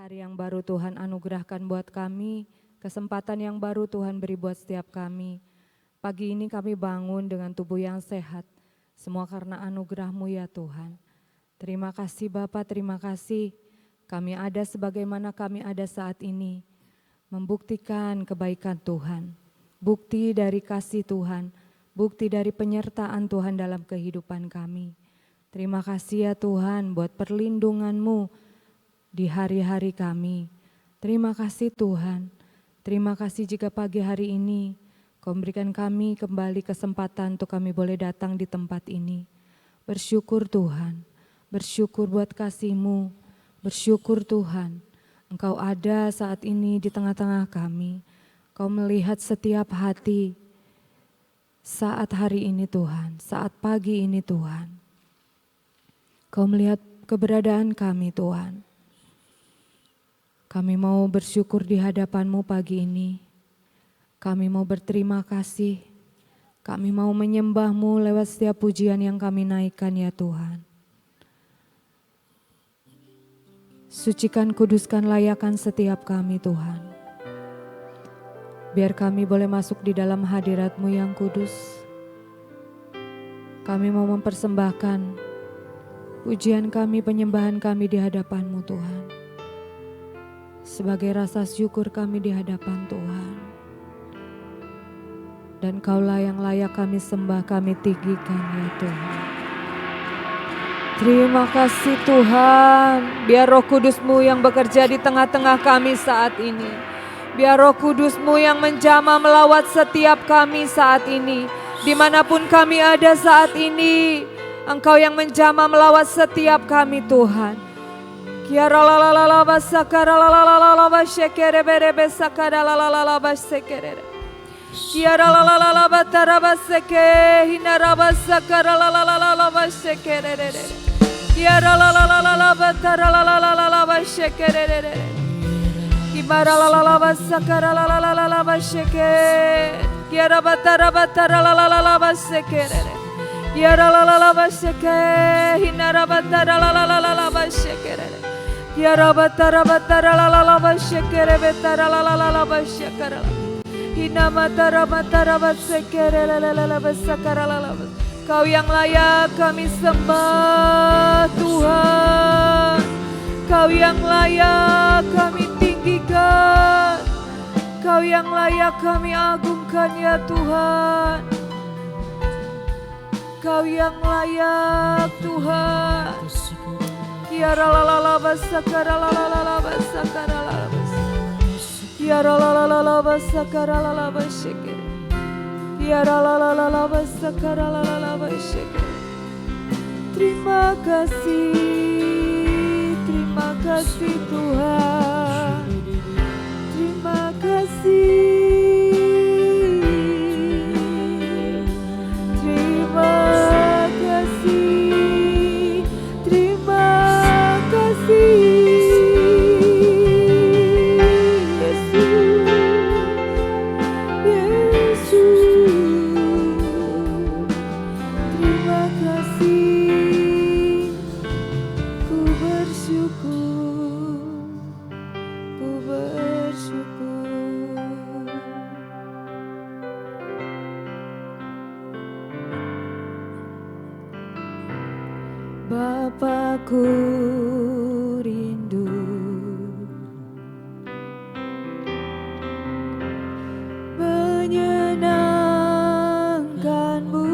Hari yang baru Tuhan anugerahkan buat kami, kesempatan yang baru Tuhan beri buat setiap kami. Pagi ini kami bangun dengan tubuh yang sehat, semua karena anugerah-Mu ya Tuhan. Terima kasih Bapa, terima kasih. Kami ada sebagaimana kami ada saat ini, membuktikan kebaikan Tuhan, bukti dari kasih Tuhan, bukti dari penyertaan Tuhan dalam kehidupan kami. Terima kasih ya Tuhan buat perlindungan-Mu di hari-hari kami. Terima kasih Tuhan, terima kasih jika pagi hari ini Kau berikan kami kembali kesempatan untuk kami boleh datang di tempat ini. Bersyukur Tuhan, bersyukur buat kasih-Mu, bersyukur Tuhan, Engkau ada saat ini di tengah-tengah kami. Kau melihat setiap hati saat hari ini Tuhan, saat pagi ini Tuhan. Kau melihat keberadaan kami Tuhan. Kami mau bersyukur di hadapan-Mu pagi ini. Kami mau berterima kasih. Kami mau menyembah-Mu lewat setiap pujian yang kami naikkan ya Tuhan. Sucikan, kuduskan, layakan setiap kami Tuhan. Biar kami boleh masuk di dalam hadirat-Mu yang kudus. Kami mau mempersembahkan pujian kami, penyembahan kami di hadapan-Mu Tuhan. Sebagai rasa syukur kami di hadapan Tuhan. Dan Kaulah yang layak kami sembah, kami tinggikan ya Tuhan. Terima kasih Tuhan, biar Roh Kudus-Mu yang bekerja di tengah-tengah kami saat ini. Biar Roh Kudus-Mu yang menjamah melawat setiap kami saat ini. Dimanapun kami ada saat ini, Engkau yang menjamah melawat setiap kami Tuhan. Kiara la la la la basakara la la la la la basekere bere besakara la la la la basekere. Kiara la la la la batara baseke hinara basakara la la la la la basekere. Kiara la la la la la batara la la la la la basekere. Kimara la la la basakara la la la la la baseke. Kiara batara batara la la la la basekere. Kiara la la la baseke hinara batara la la la la la basekere. Kiara batara batara la la la basekere betara la la la la basekere. Hina matara matara basekere la la la la basakara la la. Kau yang layak kami sembah Tuhan. Kau yang layak kami tinggikan. Kau yang layak kami agungkan ya Tuhan. Kau yang layak Tuhan. Kiara la la la basakara la la la la basakara la la bas. Kiara la la la la basakara la la basekere. Kiara la la la la basakara la la la basekere. Terima kasih Tuhan. Terima kasih. Bapakku rindu menyenangkan-Mu,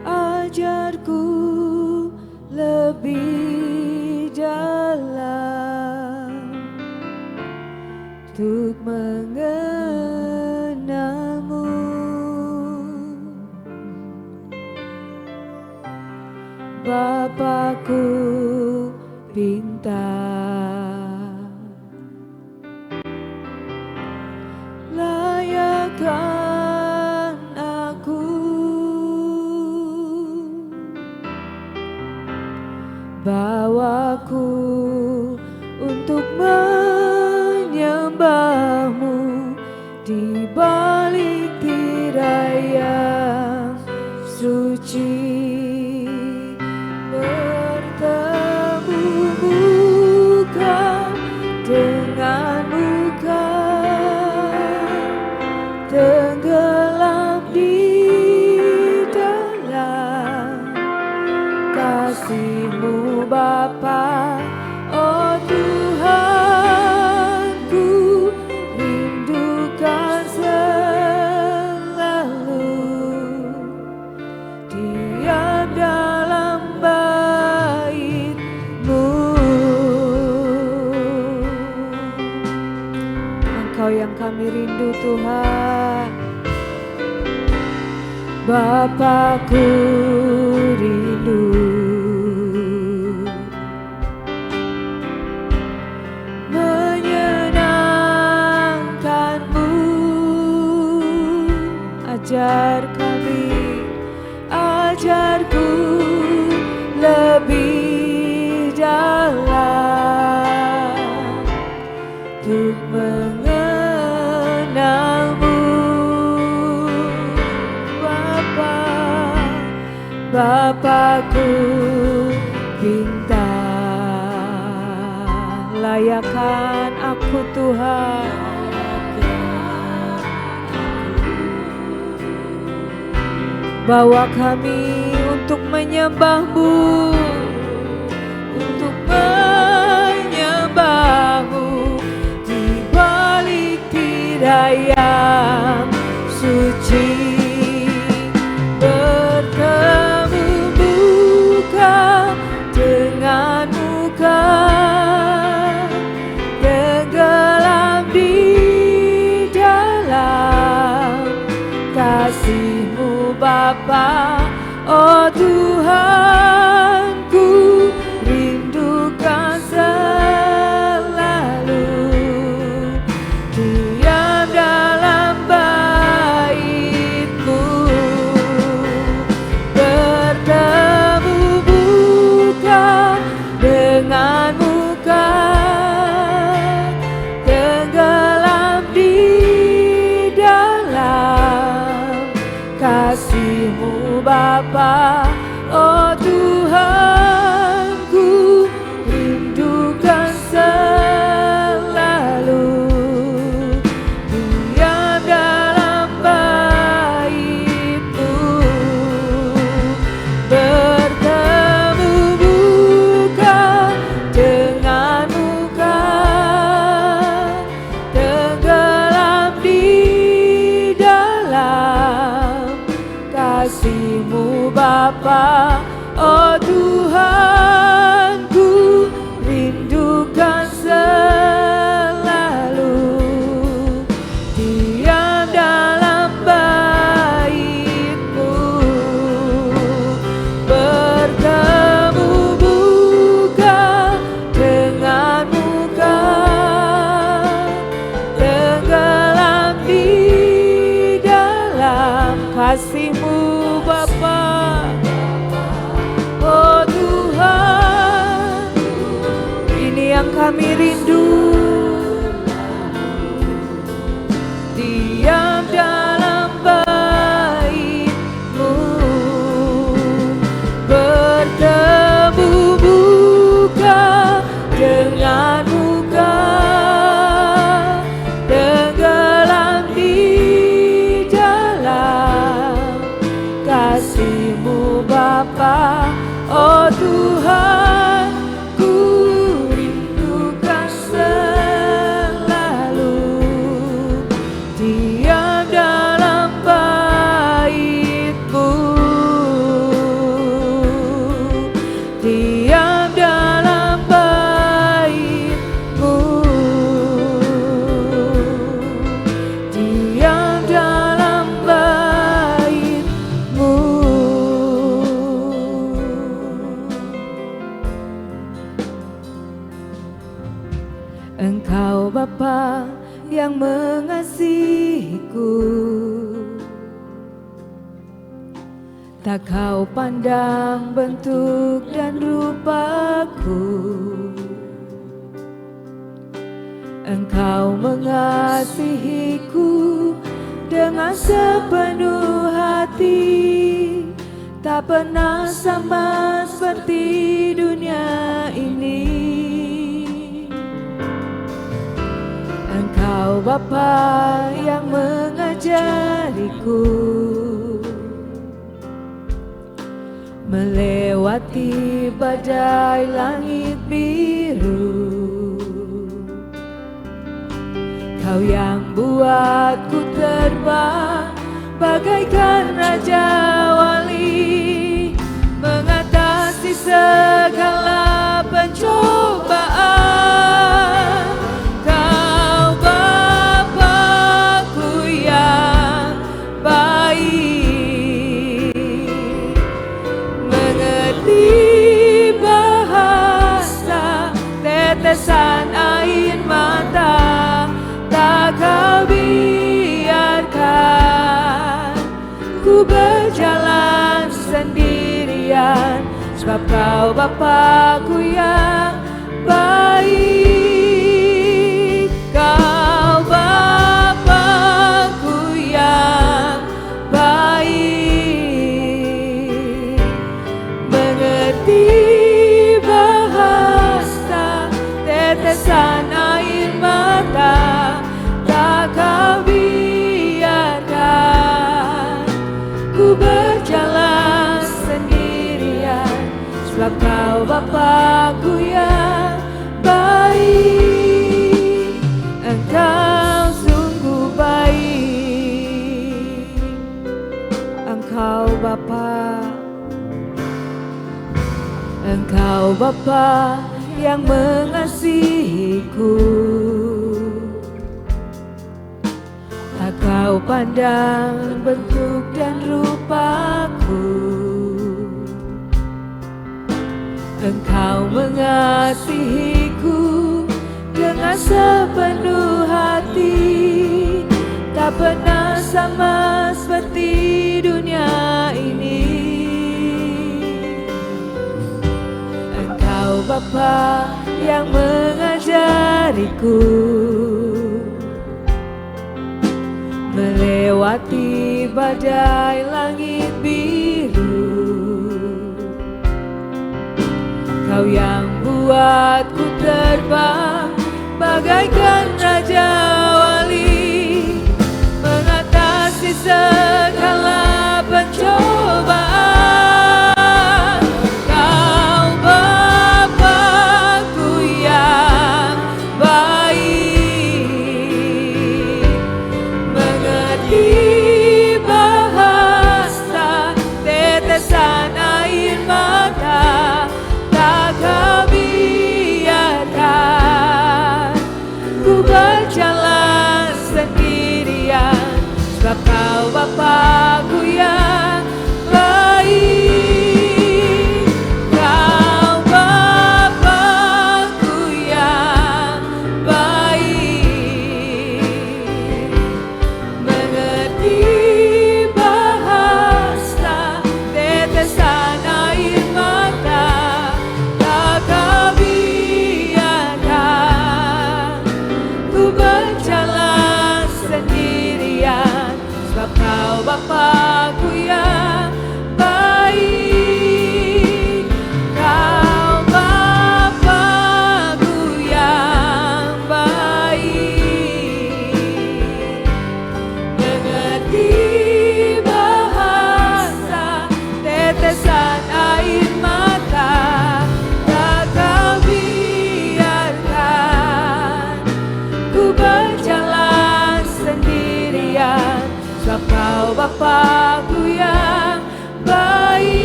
ajarku lebih dalam untuk mengenal-Mu. Bapakku pinta layakkan aku, bawaku untuk menyembah-Mu di balik tirai yang suci. tenggelam di dalam kasih-Mu Bapa. Oh Tuhan, ku rindukan selalu diam dalam bait-Mu. Engkau yang kami rindu Tuhan. Bapa-Ku rindu menyenangkan-Mu. Ajar kami, ajarku lebih dalam untuk mengenal-Mu. Bapa-Ku minta, layakkan aku Tuhan. Bawa kami untuk menyembah-Mu, untuk menyembah-Mu di balik tirai yang suci. Bertemu muka dengan muka, tenggelam di dalam kasih-Mu Bapa. Oh Tuhan, ku rindukan selalu diam dalam bait-Mu. Bertemu muka dengan muka, tenggelam di dalam kasih-Mu Bapa. Oh Tuhan, ku rindukan selalu diam dalam bait-Mu. Bertemu muka dengan muka, tenggelam di dalam kasih-Mu Bapa. Oh Tuhan, ku rindukan selalu diam dalam bait-Mu. Bertemu muka dengan muka, tenggelam di dalam kasih-Mu Bapa. Oh Tuhan, ini yang kami rindu, diam dalam bait-Mu. Bertemu muka dengan muka, tenggelam di dalam kasih-Mu Bapa. Oh Tuhan, ku rindukan selalu diam dalam bait-Mu. Diam dalam bait-Mu. Diam dalam bait-Mu. Engkau Bapa yang mengasihiku, tak Kau pandang bentuk dan rupaku. Engkau mengasihiku dengan sepenuh hati, tak pernah sama seperti dunia ini. Engkau Bapa yang mengasihi mengajariku melewati badai langit biru. Kau yang buatku terbang bagaikan raja wali, mengatasi segala pencobaan. Kau Bapa-Ku yang baik, mengerti bahasa tetesan air mata. Tak Kau biarkan ku berjalan sendirian, sebab Kau Bapa-Ku yang baik. Kau Bapa-Ku yang baik, mengerti bahasa tetesan air mata. Kau biarkan ku berjalan sendirian, sebab Kau Bapa-Ku yang baik. Engkau sungguh baik, Engkau Bapa, Engkau Bapa yang mengasihiku. Kau pandang bentuk dan rupaku, Engkau mengasihiku dengan sepenuh hati. Tak pernah sama seperti dunia ini. Engkau Bapa yang mengajariku melewati badai langit biru. Kau yang buatku terbang bagaikan raja wali, mengatasi segala pencobaan. Kau Bapa-Ku yang baik, mengerti bahasa tetesan air mata. Tak Kau biarkan ku berjalan sendirian, sebab Kau Bapa-Ku yang baik. Kau Bapa-Ku yang baik, mengerti bahasa tetesan air mata. Tak Kau biarkan ku berjalan sendirian, sebab Kau Bapa-Ku yang baik. Kau Bapa-Ku yang baik, mengerti bahasa tetesan air mata. Tak Kau biarkan ku berjalan sendirian, sebab Kau Bapa-Ku yang baik.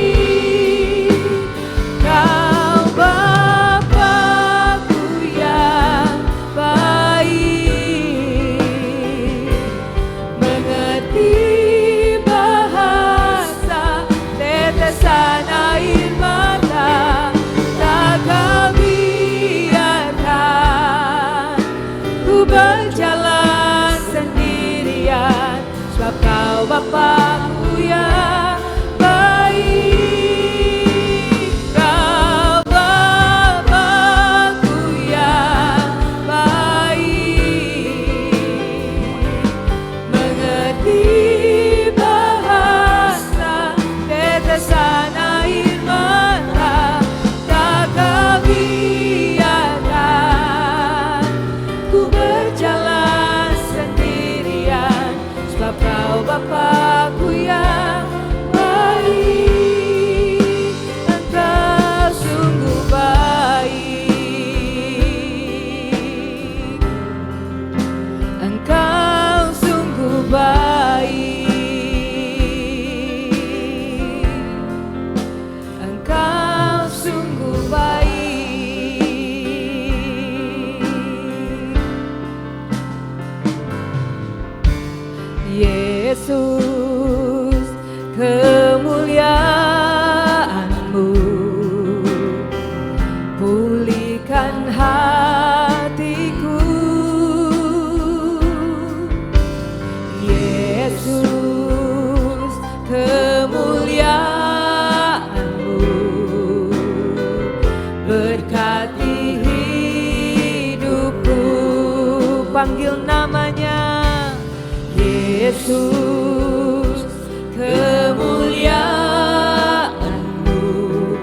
Kau Bapa-Ku yang baik, mengerti bahasa tetesan air mata. Tak Kau biarkan ku berjalan sendirian, sebab Kau Bapa-Ku yang baik. panggil namanya. Yesus, kemuliaan-Mu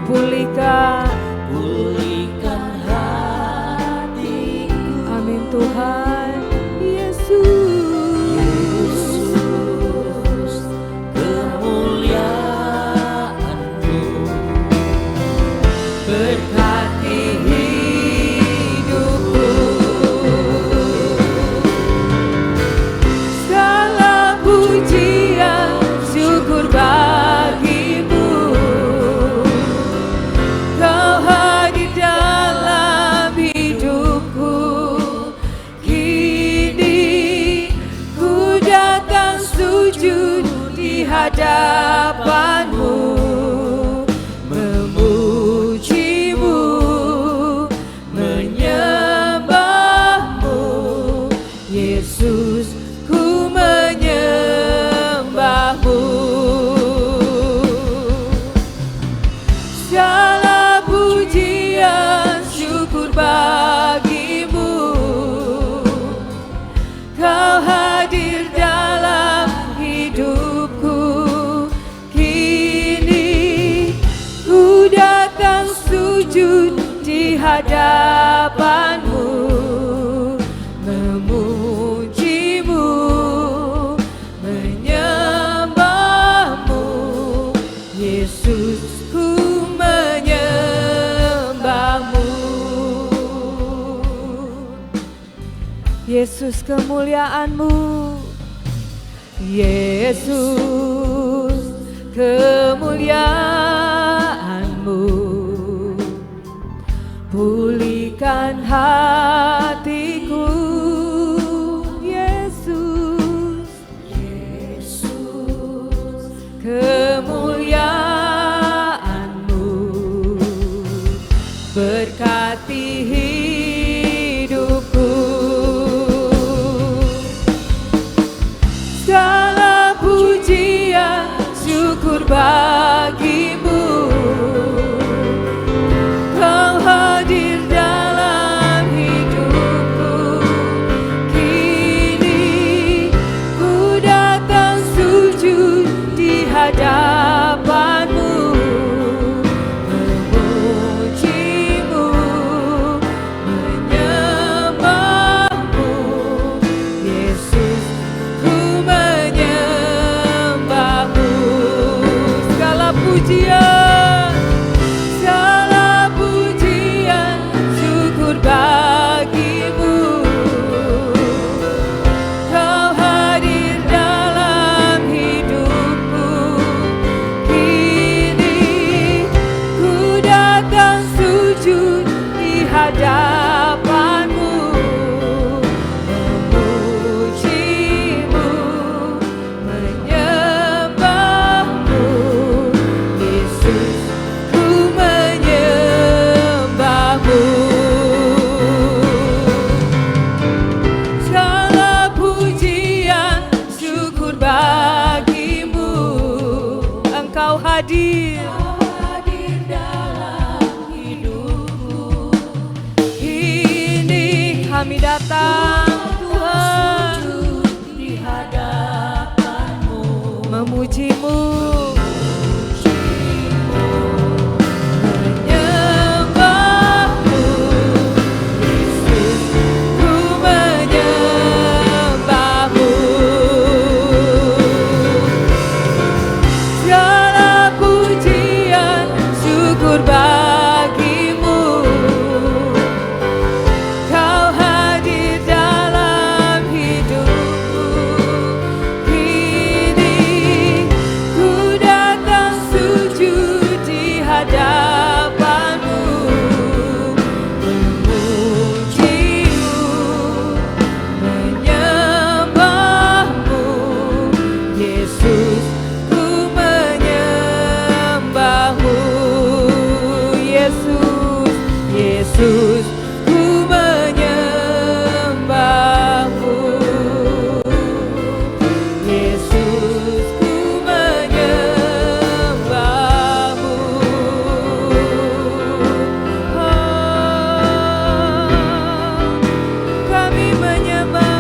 pulihkan hatiku. Amin Tuhan. Yesus, kemuliaan-Mu berkati hidupku. Segala pujian syukur bagimu. Kau hadir dalam hidupku. Kini ku datang sujud di hadapan-Mu, memuji-Mu, menyembah-Mu. Yesus, ku menyembah-Mu. Segala pujian syukur bagimu. Kau hadir dalam hidupku. Kini ku datang sujud di hadapan-Mu, memuji-Mu, menyembah-Mu. Yesus, ku menyembah-Mu. Yesus, kemuliaan-Mu. Yesus, kemuliaan-Mu pulihkan hatiku. Yesus, kemuliaan-Mu berkati hidupku. Segala pujian syukur bagimu. Kau hadir dalam hidupku. Kini ku datang sujud di hadapan-Mu, memuji-Mu, menyembah-Mu. Yesus, ku menyembah-Mu. Segala pujian, segala pujian syukur bagimu. Kau hadir dalam hidupku. Kini ku datang sujud di hadapan-Mu, memuji-Mu, menyembah-Mu. Yesus, ku menyembah-Mu. Segala pujian syukur bagimu. Engkau hadir dalam hidupku. Kini kami datang Tuhan di hadapan-Mu, memuji-Mu, menyembah-Mu. Yesus, ku menyembah-Mu. Segala pujian syukur bagimu. Kau hadir dalam hidupku. Kini ku datang sujud di hadapan-Mu, memuji-Mu, menyembah-Mu. Yesus, ku menyembah-Mu. Yesus, Yesus, ku menyembah-Mu. Yesus, ku menyembah-Mu. Oh, kami menyembah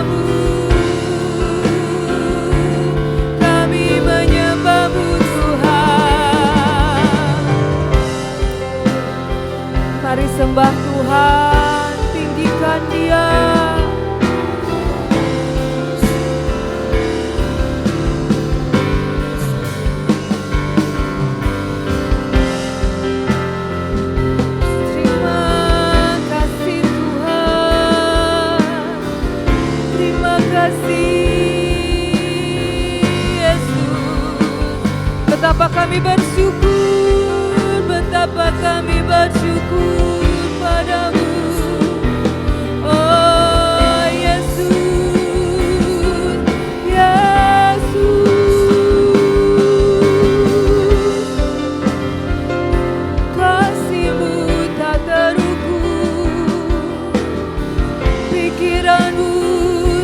Betapa kami bersyukur, betapa kami bersyukur padamu. Oh Yesus, Yesus, kasih-Mu tak terukur, pikiran-Mu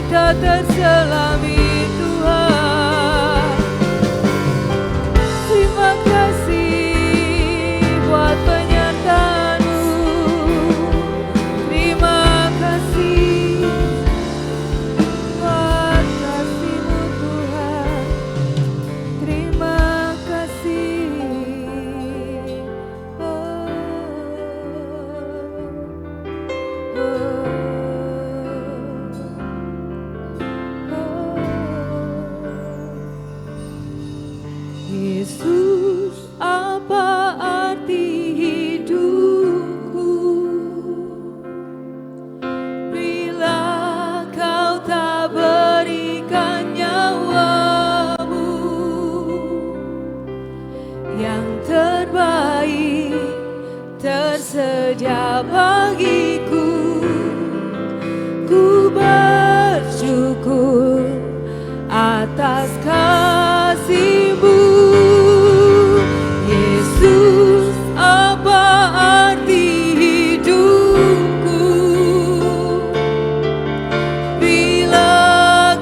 tak terselami Tuhan. Terima kasih buat penyertaan-Mu. Terima kasih buat kasih-Mu Tuhan. Terima kasih. Yesus, apa arti hidupku bila Kau tak berikan nyawa-Mu yang terbaik tersedia bagiku. Ku bersyukur atas kasih-Mu. Yesus, apa arti hidupku bila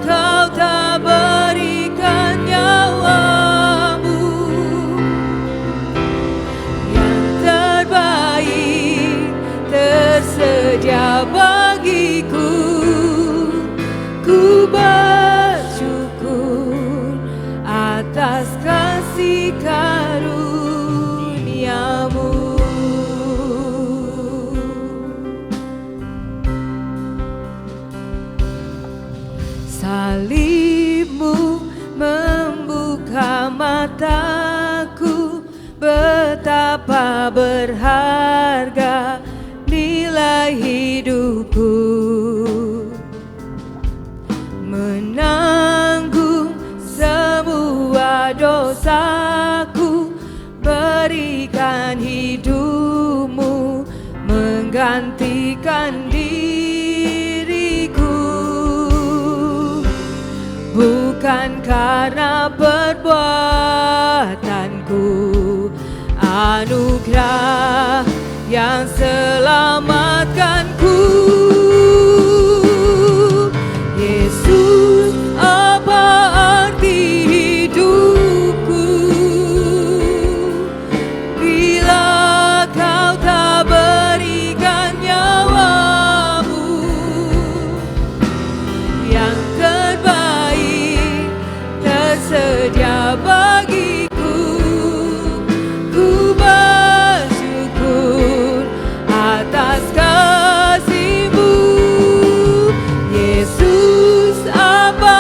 Kau tak berikan nyawa-Mu yang terbaik tersedia bagiku. Ku bersyukur atas kasih karunia-Mu. Salib-Mu membuka mataku, betapa berharga nilai hidupku. Menanggung semua dosaku, berikan hidup-Mu menggantikan diriku. Bukan karena perbuatanku, anugerah yang selamatkanku. Yesus, apa arti hidupku bila Kau tak berikan nyawa-Mu yang terbaik tersedia bagiku. Ku bersyukur atas kasih-Mu. Yesus, apa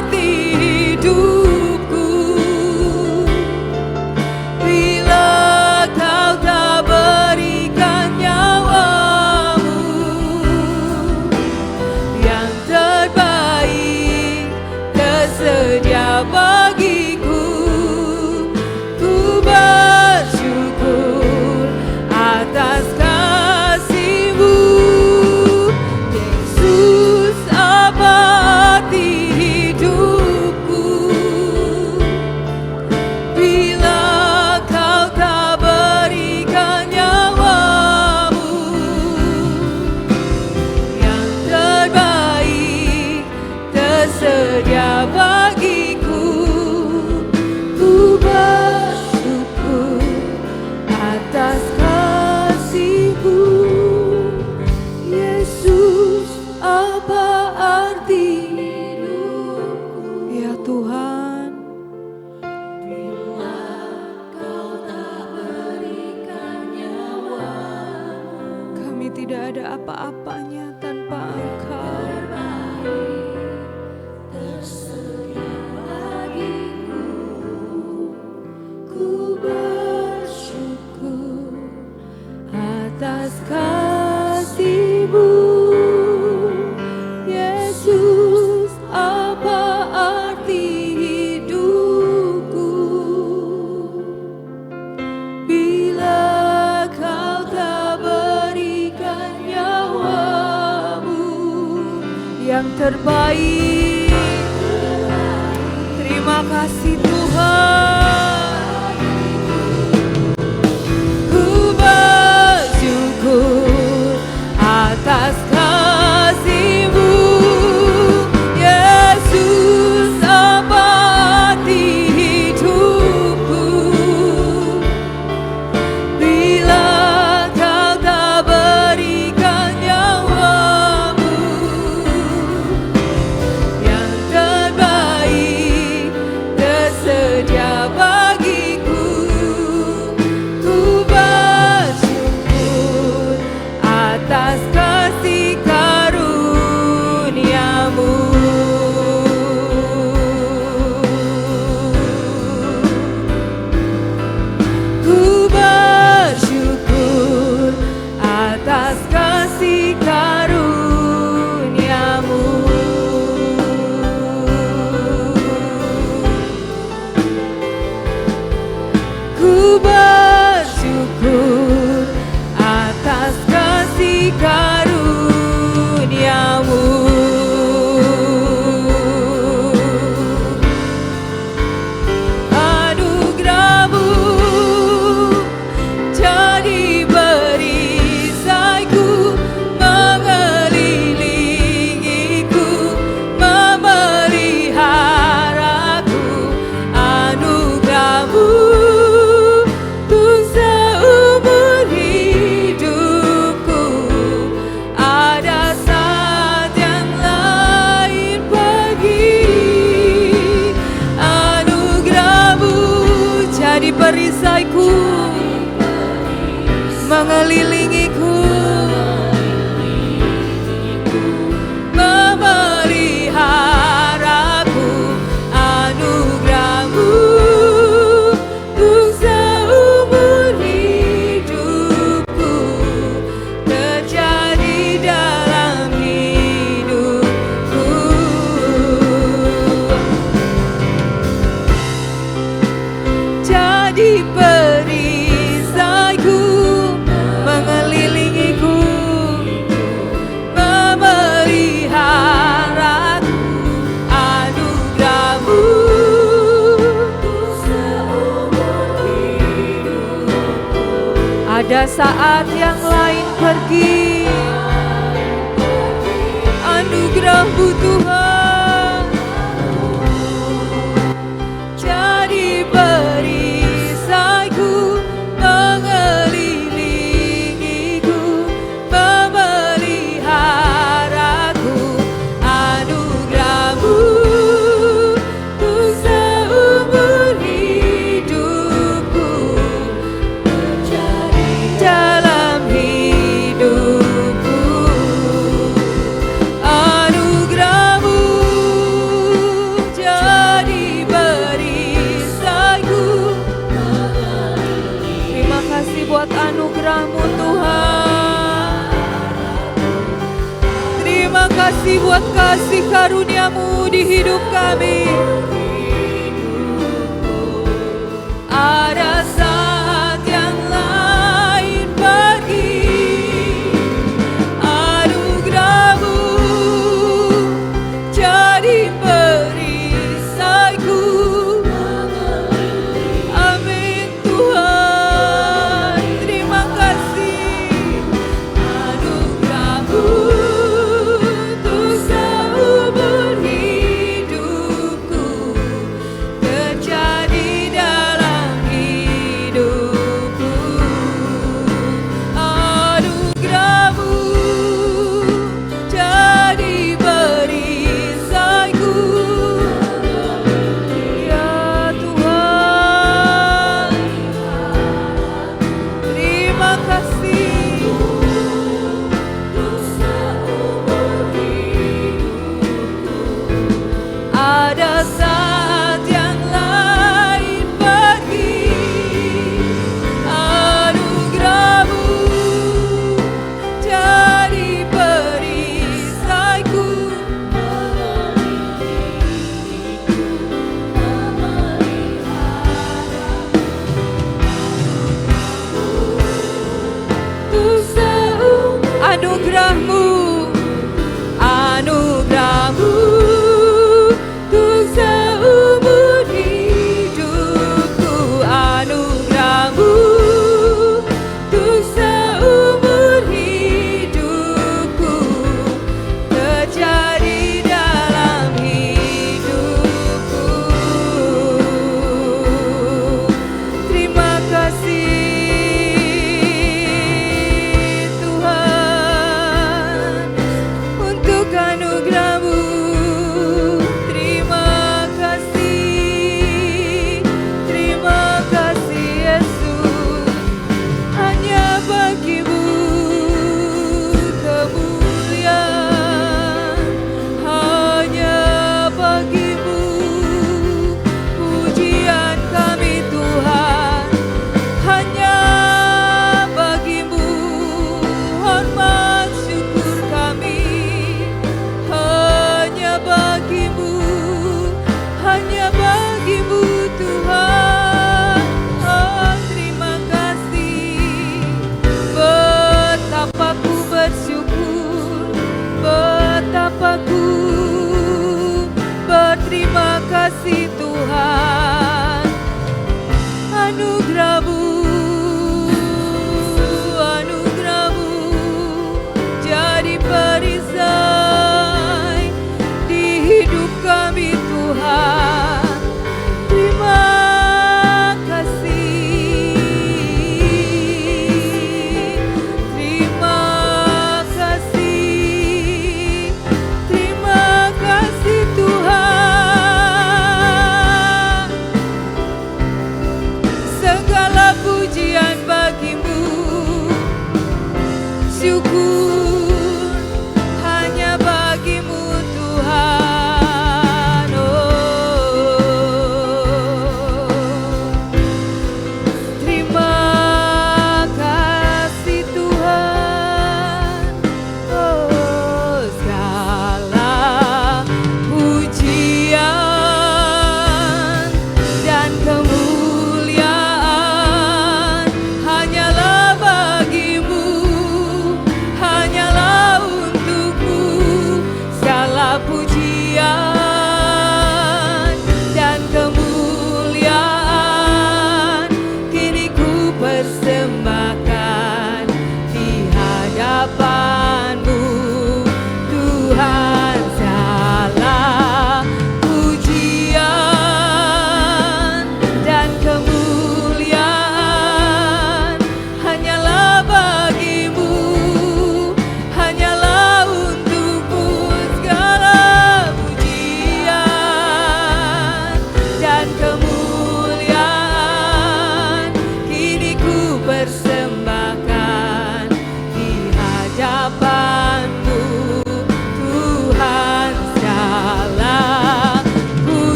arti hidupku bila Kau tak berikan nyawa-Mu yang terbaik tersedia bagiku. Ku bersyukur atas kasih-Mu. Yesus, apa arti hidupku bila Kau tak berikan nyawa-Mu yang terbaik tersedia bagiku. Ku bersyukur atas kasih-Mu. Yesus, apa arti hidupku? Ya Tuhan, bila Kau tak berikan nyawa-Mu, kami tidak ada apa-apanya tanpa Engkau. Tersedia bagiku. Ku bersyukur atas kasih-Mu. Yesus, apa arti hidupku yang terbaik. Terima kasih Tuhan. Ku bersyukur atas kasih-Mu, Yesus abadi hidupku. Bila Kau tak berikan nyawa-Mu yang terbaik tersedia bagiku, ku bersyukur atas kasih karunia-Mu. Ku bersyukur atas kasih karunia-Mu. Ku bersyukur atas kasih karunia-Mu. Anugerah-Mu jadi perisaiku, mengelilingiku, memeliharaku. Anugerah-Mu untuk seumur hidupku. Ada saat yang lain pergi. Anugerah-Mu jadi perisaiku, mengelilingiku, memeliharaku. Anugerah-Mu untuk seumur hidupku terjadi dalam hidupku. Jadi perisaiku, mengelilingiku, memeliharaku. Anugerah-Mu untuk seumur hidupku. Ada saat yang lain pergi. Anugerah-Mu Tuhan jadi perisaiku, mengelilingiku, memeliharaku. Anugerah-Mu untuk seumur hidupku terjadi dalam hidupku. Anugerah-Mu jadi perisaiku. Terima kasih buat anugerah-Mu Tuhan. Terima kasih buat kasih karunia-Mu di hidup kami. Ada saat yang lain pergi. Anugerah-Mu jadi perisaiku. Amin Tuhan, terima kasih. Anugerah-Mu untuk seumur hidupku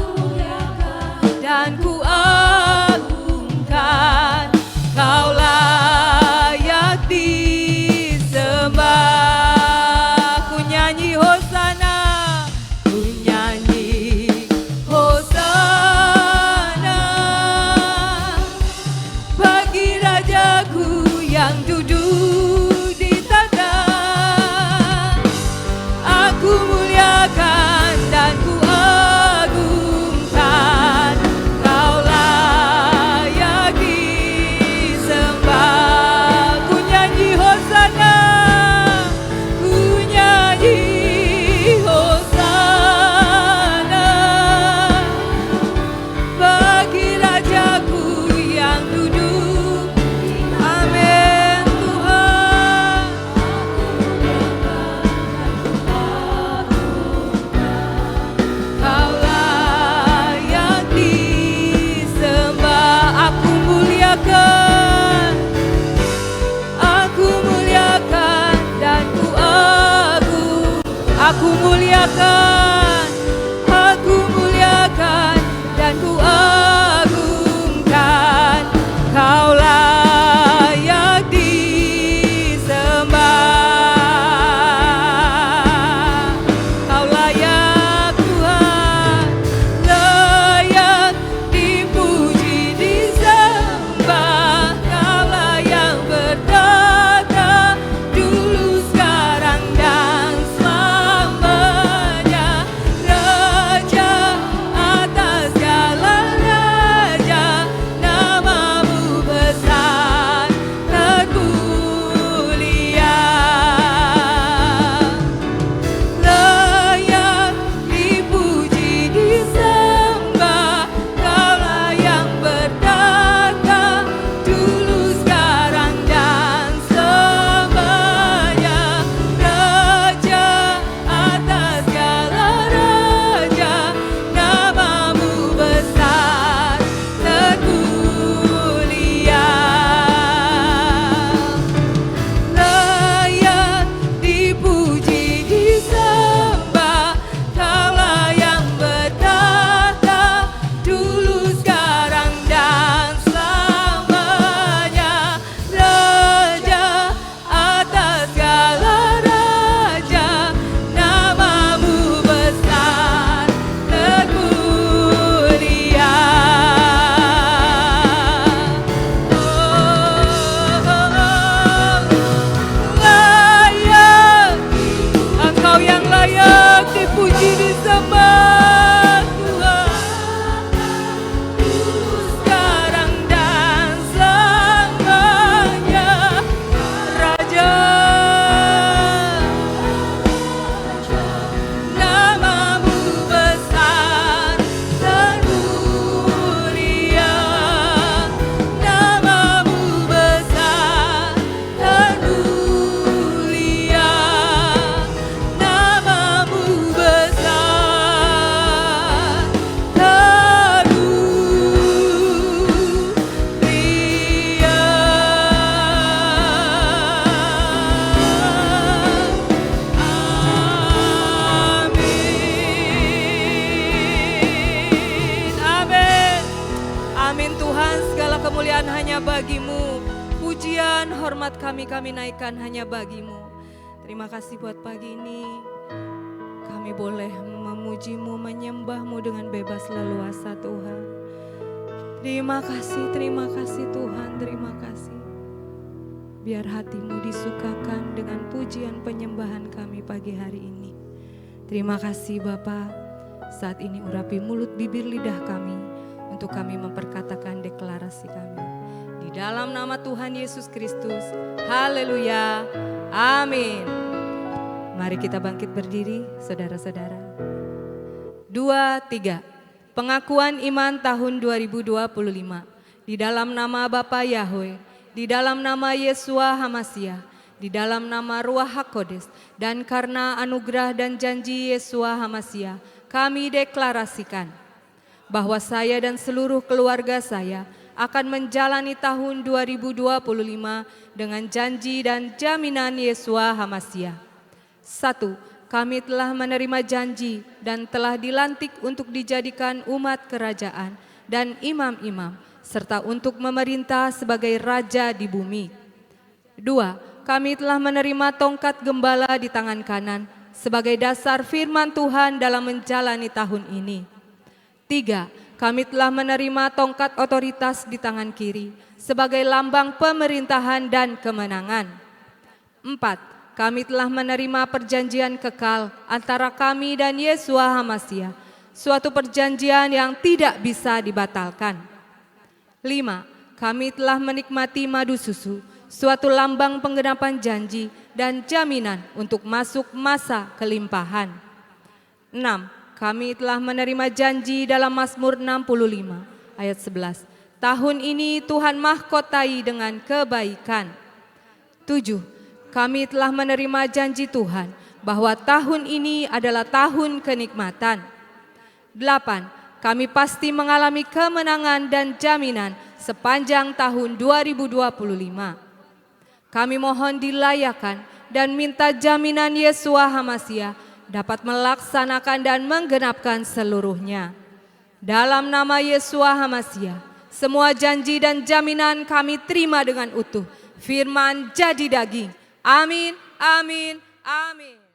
muliakan dan ku agungkan. Kau layak disembah. Ku nyanyi hosana, ku nyanyi hosana bagi Rajaku yang duduk di tata. Aku muliakan dan ku agungkan. Kau layak disembah. Ku nyanyi hosana, ku nyanyi hosana bagi Rajaku yang duduk. Amin Tuhan. Kau layak disembah. Aku muliakan, aku muliakan dan ku agung. Aku muliakan, aku muliakan dan ku agungkan. Kau layak disembah. Kau layak Tuhan, layak dipuji disembah. Kau layak bertata dulu sekarang dan selamanya. Raja atas segala raja, namamu besar termulia. Layak dipuji disembah. Kaulah yang bertata dulu sekarang dan selamanya. Raja atas segala raja, namamu besar termulia. Layak dipuji disembah. Kaulah yang bertata dulu sekarang dan selamanya. Raja atas segala raja, namamu besar termulia. Layak, Engkau yang layak dipuji disembah Tuhan, sekarang dan selamanya. Raja, namamu besar termulia. Namamu besar termulia. Namamu besar termulia. Amin. Amin Tuhan, segala kemuliaan hanya bagimu. Pujian, hormat kami naikkan hanya bagimu. Terima kasih buat pagi ini. Kami boleh memujimu, menyembahmu dengan bebas leluasa Tuhan. Terima kasih Tuhan, terima kasih. Biar hatimu disukakan dengan pujian penyembahan kami pagi hari ini. Terima kasih Bapa. Saat ini urapi mulut bibir lidah kami untuk kami memperkatakan deklarasi kami. Di dalam nama Tuhan Yesus Kristus. Haleluya. Amin. Mari kita bangkit berdiri saudara-saudara. 2, 3. Pengakuan iman tahun 2025. Di dalam nama Bapa Yahweh, di dalam nama Yesua Hamasia, di dalam nama Ruach HaKodes, dan karena anugerah dan janji Yesua Hamasia, kami deklarasikan bahwa saya dan seluruh keluarga saya akan menjalani tahun 2025 dengan janji dan jaminan Yesua Hamasia. 1. kami telah menerima janji dan telah dilantik untuk dijadikan umat kerajaan dan imam-imam, serta untuk memerintah sebagai raja di bumi. 2. Kami telah menerima tongkat gembala di tangan kanan sebagai dasar firman Tuhan dalam menjalani tahun ini. 3. Kami telah menerima tongkat otoritas di tangan kiri sebagai lambang pemerintahan dan kemenangan. 4. Kami telah menerima perjanjian kekal antara kami dan Yesua HaMasiah, suatu perjanjian yang tidak bisa dibatalkan. 5. Kami telah menikmati madu susu, suatu lambang penggenapan janji dan jaminan untuk masuk masa kelimpahan. 6. Kami telah menerima janji dalam Mazmur 65 ayat 11. Tahun ini Tuhan mahkotai dengan kebaikan. 7. Kami telah menerima janji Tuhan bahwa tahun ini adalah tahun kenikmatan. 8. Kami pasti mengalami kemenangan dan jaminan sepanjang tahun 2025. Kami mohon dilayakan dan minta jaminan Yesua HaMasiah dapat melaksanakan dan menggenapkan seluruhnya. Dalam nama Yesua HaMasiah, semua janji dan jaminan kami terima dengan utuh. Firman jadi daging. Amin, amin, amin.